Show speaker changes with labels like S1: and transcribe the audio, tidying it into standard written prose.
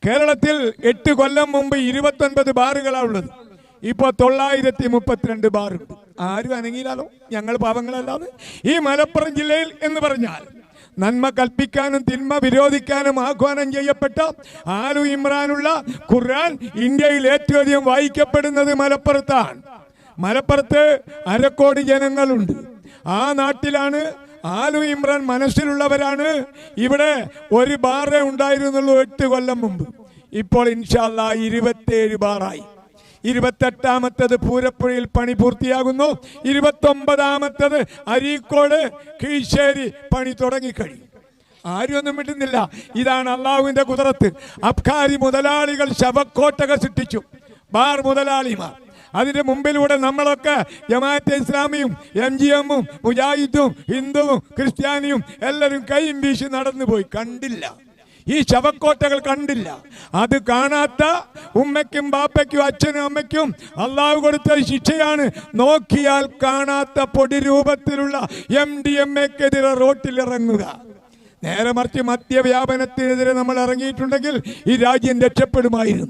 S1: കേരളത്തിൽ 8 കൊല്ലം മുമ്പ് 29 ബാറുകളാണ് ഉള്ളത്. ഇപ്പോൾ 932 ബാറുണ്ട്. ആരും അനങ്ങിയില്ലാലോ, ഞങ്ങൾ പാവങ്ങളല്ലാതെ. ഈ മലപ്പുറം ജില്ലയിൽ എന്ന് പറഞ്ഞാൽ നന്മ കൽപ്പിക്കാനും തിന്മ വിരോധിക്കാനും ആഹ്വാനം ചെയ്യപ്പെട്ട ആലു ഇമ്രാനുള്ള ഖുർആൻ ഇന്ത്യയിൽ ഏറ്റവും അധികം വായിക്കപ്പെടുന്നത് മലപ്പുറത്താണ്. മലപ്പുറത്ത് 1/2 കോടി ജനങ്ങളുണ്ട്. ആ നാട്ടിലാണ് ആലു ഇമ്രാൻ മനസ്സിലുള്ളവരാണ്. ഇവിടെ ഒരു ബാറേ ഉണ്ടായിരുന്നുള്ളൂ 8 കൊല്ലം മുമ്പ്. ഇപ്പോൾ ഇൻഷാ അല്ലാഹ് 27 ബാറായി. 28ാമത്തത് പൂരപ്പുഴയിൽ പണി പൂർത്തിയാകുന്നു. 29ാമത്തത് അരീക്കോട് കീഴ്ശ്ശേരി പണി തുടങ്ങിക്കഴിയും. ആരും ഒന്നും വിട്ടുന്നില്ല. ഇതാണ് അള്ളാഹുവിന്റെ കുദറത്ത്. അബ്കാരി മുതലാളികൾ ശവക്കോട്ടകൾ സൃഷ്ടിച്ചു, ബാർ മുതലാളിമാർ. അതിന്റെ മുമ്പിലൂടെ നമ്മളൊക്കെ ജമാഅത്തെ ഇസ്ലാമിയും MGM-ഉം മുജാഹിദും ഹിന്ദുവും ക്രിസ്ത്യാനിയും എല്ലാവരും കൈയും വീശി നടന്നു പോയി. കണ്ടില്ല, ഈ ശവക്കോട്ടകൾ കണ്ടില്ല. അത് കാണാത്ത ഉമ്മയ്ക്കും ബാപ്പയ്ക്കും അച്ഛനും അമ്മയ്ക്കും അള്ളാഹു കൊടുത്ത ശിക്ഷയാണ്. നോക്കിയാൽ കാണാത്ത പൊടി രൂപത്തിലുള്ള MDMA-ക്കെതിരെ റോട്ടിലിറങ്ങുക. നേരെ മറിച്ച് മദ്യവ്യാപനത്തിനെതിരെ നമ്മൾ ഇറങ്ങിയിട്ടുണ്ടെങ്കിൽ ഈ രാജ്യം രക്ഷപ്പെടുമായിരുന്നു.